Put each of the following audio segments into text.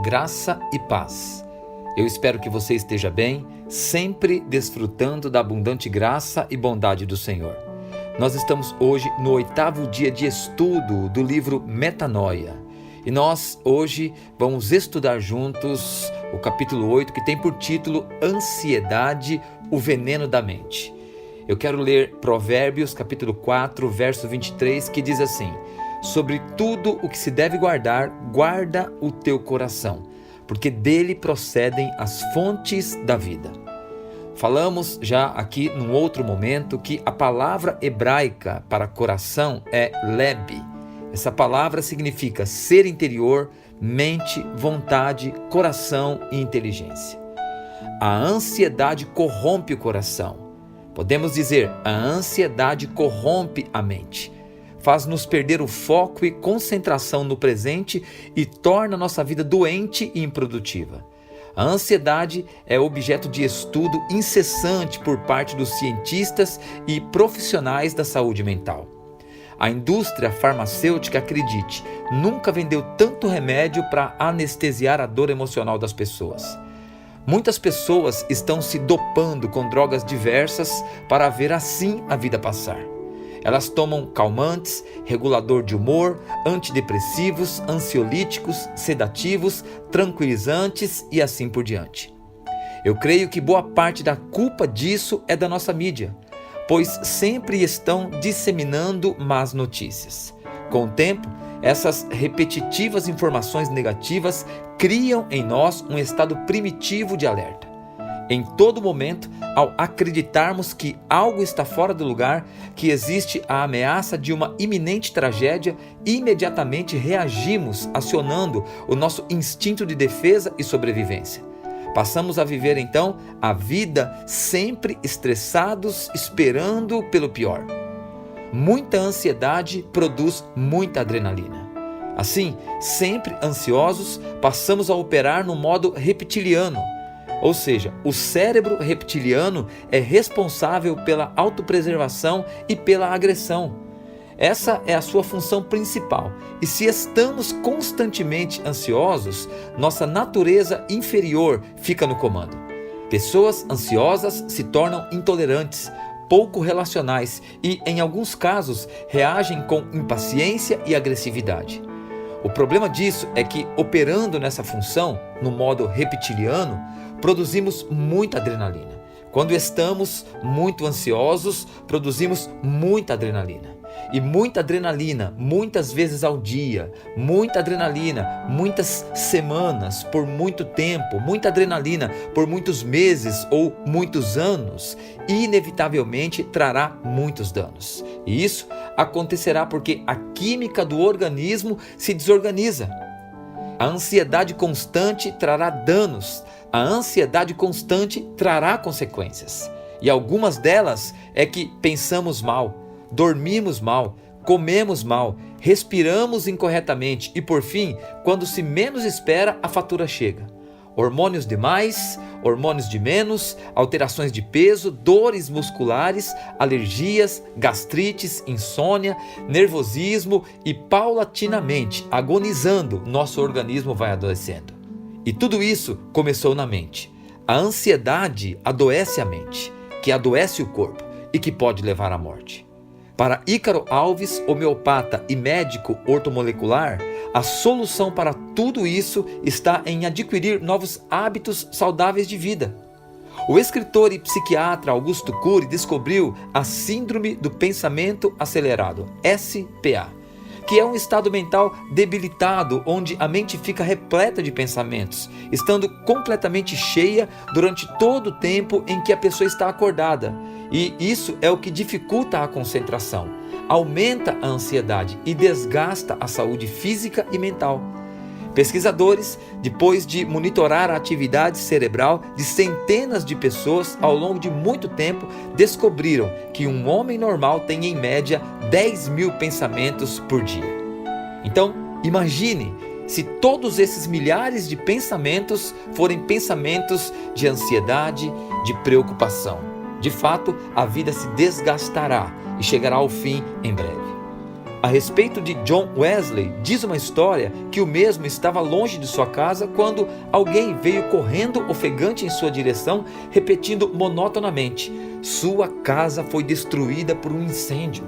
graça e paz. Eu espero que você esteja bem, sempre desfrutando da abundante graça e bondade do Senhor. Nós estamos hoje no 8º dia de estudo do livro Metanoia. E nós hoje vamos estudar juntos o capítulo 8, que tem por título Ansiedade, o veneno da mente. Eu quero ler Provérbios capítulo 4, verso 23, que diz assim: sobre tudo o que se deve guardar, guarda o teu coração, porque dele procedem as fontes da vida. Falamos já aqui num outro momento que a palavra hebraica para coração é leb. Essa palavra significa ser interior, mente, vontade, coração e inteligência. A ansiedade corrompe o coração. Podemos dizer, a ansiedade corrompe a mente. Faz-nos perder o foco e concentração no presente e torna nossa vida doente e improdutiva. A ansiedade é objeto de estudo incessante por parte dos cientistas e profissionais da saúde mental. A indústria farmacêutica, acredite, nunca vendeu tanto remédio para anestesiar a dor emocional das pessoas. Muitas pessoas estão se dopando com drogas diversas para ver assim a vida passar. Elas tomam calmantes, regulador de humor, antidepressivos, ansiolíticos, sedativos, tranquilizantes e assim por diante. Eu creio que boa parte da culpa disso é da nossa mídia, pois sempre estão disseminando más notícias. Com o tempo, essas repetitivas informações negativas criam em nós um estado primitivo de alerta. Em todo momento, ao acreditarmos que algo está fora do lugar, que existe a ameaça de uma iminente tragédia, imediatamente reagimos acionando o nosso instinto de defesa e sobrevivência. Passamos a viver então a vida sempre estressados, esperando pelo pior. Muita ansiedade produz muita adrenalina. Assim, sempre ansiosos, passamos a operar no modo reptiliano. Ou seja, o cérebro reptiliano é responsável pela autopreservação e pela agressão. Essa é a sua função principal. E se estamos constantemente ansiosos, nossa natureza inferior fica no comando. Pessoas ansiosas se tornam intolerantes, pouco relacionais e, em alguns casos, reagem com impaciência e agressividade. O problema disso é que, operando nessa função, no modo reptiliano, produzimos muita adrenalina. Quando estamos muito ansiosos, produzimos muita adrenalina. E muita adrenalina, muitas vezes ao dia, muita adrenalina, muitas semanas, por muito tempo, muita adrenalina por muitos meses ou muitos anos, inevitavelmente trará muitos danos. E isso acontecerá porque a química do organismo se desorganiza. A ansiedade constante trará danos. A ansiedade constante trará consequências. E algumas delas é que pensamos mal, dormimos mal, comemos mal, respiramos incorretamente e, por fim, quando se menos espera, a fatura chega. Hormônios demais, hormônios de menos, alterações de peso, dores musculares, alergias, gastrites, insônia, nervosismo e, paulatinamente, agonizando, nosso organismo vai adoecendo. E tudo isso começou na mente. A ansiedade adoece a mente, que adoece o corpo e que pode levar à morte. Para Ícaro Alves, homeopata e médico ortomolecular, a solução para tudo isso está em adquirir novos hábitos saudáveis de vida. O escritor e psiquiatra Augusto Cury descobriu a Síndrome do Pensamento Acelerado, SPA, que é um estado mental debilitado onde a mente fica repleta de pensamentos, estando completamente cheia durante todo o tempo em que a pessoa está acordada. E isso é o que dificulta a concentração, aumenta a ansiedade e desgasta a saúde física e mental. Pesquisadores, depois de monitorar a atividade cerebral de centenas de pessoas ao longo de muito tempo, descobriram que um homem normal tem em média 10.000 pensamentos por dia. Então, imagine se todos esses milhares de pensamentos forem pensamentos de ansiedade, de preocupação. De fato, a vida se desgastará e chegará ao fim em breve. A respeito de John Wesley, diz uma história que o mesmo estava longe de sua casa quando alguém veio correndo ofegante em sua direção, repetindo monotonamente: "Sua casa foi destruída por um incêndio.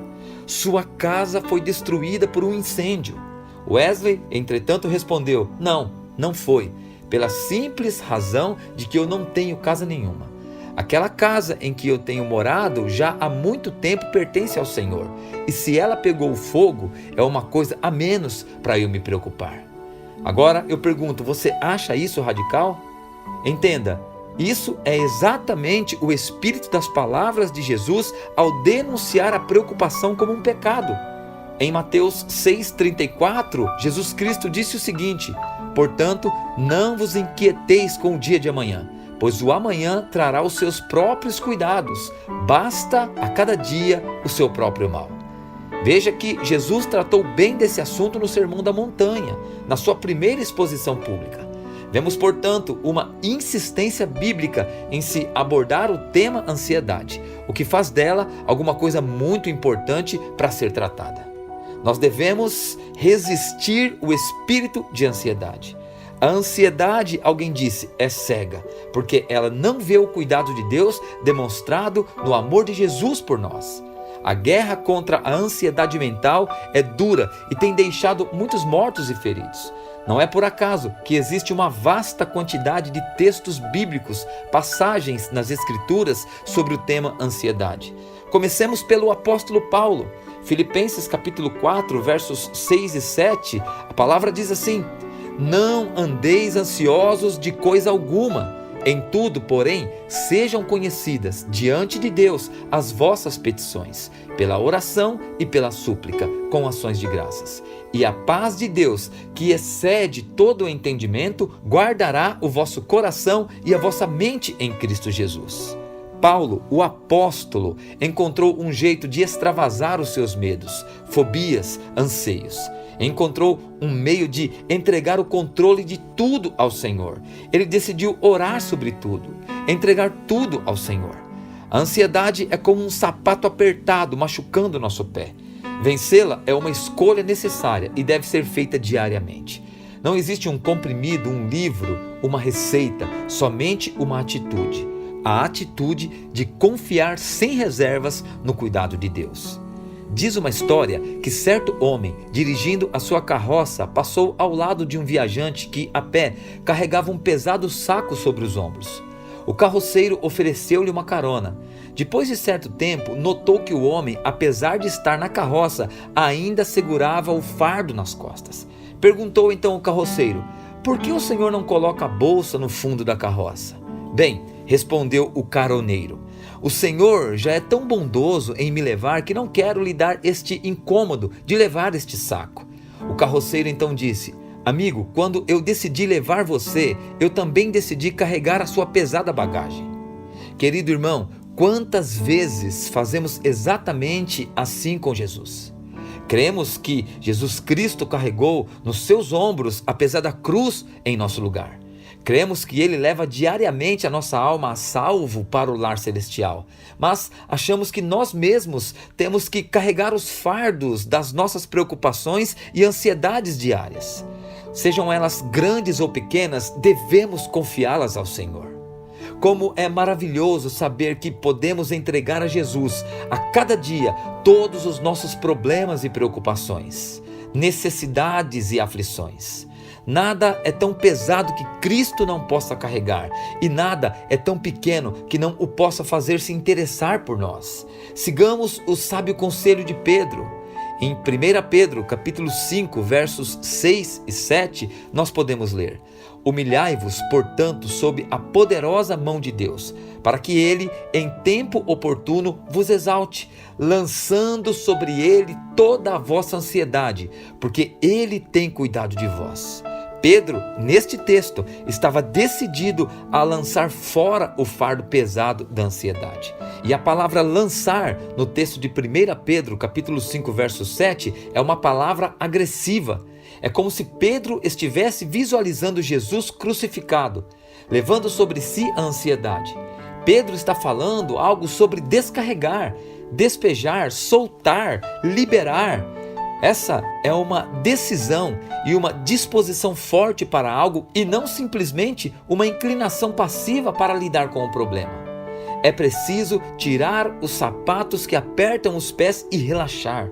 Sua casa foi destruída por um incêndio." Wesley, entretanto, respondeu: Não foi, pela simples razão de que eu não tenho casa nenhuma. Aquela casa em que eu tenho morado já há muito tempo pertence ao Senhor, e se ela pegou fogo, é uma coisa a menos para eu me preocupar." Agora eu pergunto, você acha isso radical? Entenda, isso é exatamente o espírito das palavras de Jesus ao denunciar a preocupação como um pecado. Em Mateus 6,34, Jesus Cristo disse o seguinte: "Portanto, não vos inquieteis com o dia de amanhã, pois o amanhã trará os seus próprios cuidados. Basta a cada dia o seu próprio mal." Veja que Jesus tratou bem desse assunto no Sermão da Montanha, na sua primeira exposição pública. Vemos, portanto, uma insistência bíblica em se abordar o tema ansiedade, o que faz dela alguma coisa muito importante para ser tratada. Nós devemos resistir o espírito de ansiedade. A ansiedade, alguém disse, é cega, porque ela não vê o cuidado de Deus demonstrado no amor de Jesus por nós. A guerra contra a ansiedade mental é dura e tem deixado muitos mortos e feridos. Não é por acaso que existe uma vasta quantidade de textos bíblicos, passagens nas Escrituras sobre o tema ansiedade. Comecemos pelo apóstolo Paulo. Filipenses capítulo 4, versos 6 e 7, a palavra diz assim: "Não andeis ansiosos de coisa alguma, em tudo, porém, sejam conhecidas diante de Deus as vossas petições, pela oração e pela súplica, com ações de graças. E a paz de Deus, que excede todo o entendimento, guardará o vosso coração e a vossa mente em Cristo Jesus." Paulo, o apóstolo, encontrou um jeito de extravasar os seus medos, fobias, anseios. Encontrou um meio de entregar o controle de tudo ao Senhor. Ele decidiu orar sobre tudo, entregar tudo ao Senhor. A ansiedade é como um sapato apertado machucando nosso pé. Vencê-la é uma escolha necessária e deve ser feita diariamente. Não existe um comprimido, um livro, uma receita, somente uma atitude. A atitude de confiar sem reservas no cuidado de Deus. Diz uma história que certo homem, dirigindo a sua carroça, passou ao lado de um viajante que, a pé, carregava um pesado saco sobre os ombros. O carroceiro ofereceu-lhe uma carona. Depois de certo tempo, notou que o homem, apesar de estar na carroça, ainda segurava o fardo nas costas. Perguntou então o carroceiro: "Por que o senhor não coloca a bolsa no fundo da carroça?" "Bem", respondeu o caroneiro, "o Senhor já é tão bondoso em me levar que não quero lhe dar este incômodo de levar este saco." O carroceiro então disse: "Amigo, quando eu decidi levar você, eu também decidi carregar a sua pesada bagagem." Querido irmão, quantas vezes fazemos exatamente assim com Jesus? Cremos que Jesus Cristo carregou nos seus ombros a pesada cruz em nosso lugar. Cremos que Ele leva diariamente a nossa alma a salvo para o lar celestial, mas achamos que nós mesmos temos que carregar os fardos das nossas preocupações e ansiedades diárias. Sejam elas grandes ou pequenas, devemos confiá-las ao Senhor. Como é maravilhoso saber que podemos entregar a Jesus a cada dia todos os nossos problemas e preocupações, necessidades e aflições. Nada é tão pesado que Cristo não possa carregar, e nada é tão pequeno que não o possa fazer se interessar por nós. Sigamos o sábio conselho de Pedro. Em 1 Pedro, capítulo 5, versos 6 e 7, nós podemos ler: "Humilhai-vos, portanto, sob a poderosa mão de Deus, para que Ele, em tempo oportuno, vos exalte, lançando sobre Ele toda a vossa ansiedade, porque Ele tem cuidado de vós." Pedro, neste texto, estava decidido a lançar fora o fardo pesado da ansiedade. E a palavra lançar, no texto de 1 Pedro, capítulo 5, verso 7, é uma palavra agressiva. É como se Pedro estivesse visualizando Jesus crucificado, levando sobre si a ansiedade. Pedro está falando algo sobre descarregar, despejar, soltar, liberar. Essa é uma decisão e uma disposição forte para algo e não simplesmente uma inclinação passiva para lidar com o problema. É preciso tirar os sapatos que apertam os pés e relaxar.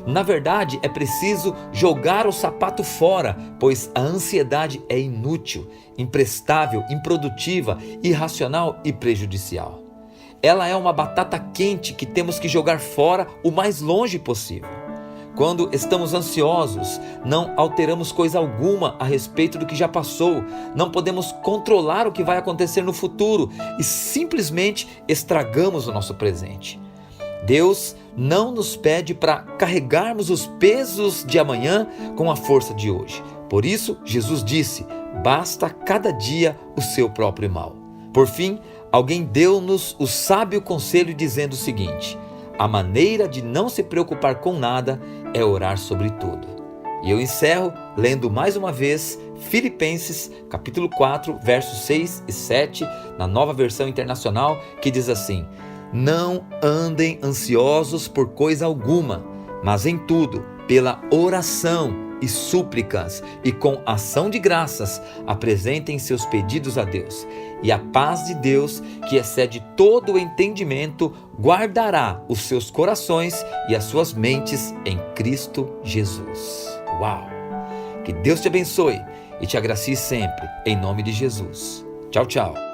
Na verdade, é preciso jogar o sapato fora, pois a ansiedade é inútil, imprestável, improdutiva, irracional e prejudicial. Ela é uma batata quente que temos que jogar fora o mais longe possível. Quando estamos ansiosos, não alteramos coisa alguma a respeito do que já passou, não podemos controlar o que vai acontecer no futuro e simplesmente estragamos o nosso presente. Deus não nos pede para carregarmos os pesos de amanhã com a força de hoje. Por isso, Jesus disse: basta cada dia o seu próprio mal. Por fim, alguém deu-nos o sábio conselho dizendo o seguinte: a maneira de não se preocupar com nada é orar sobre tudo. E eu encerro lendo mais uma vez Filipenses capítulo 4, versos 6 e 7, na Nova Versão Internacional, que diz assim: não andem ansiosos por coisa alguma, mas em tudo, pela oração e súplicas e com ação de graças, apresentem seus pedidos a Deus. E a paz de Deus, que excede todo o entendimento, guardará os seus corações e as suas mentes em Cristo Jesus. Uau! Que Deus te abençoe e te agracie sempre, em nome de Jesus. Tchau, tchau.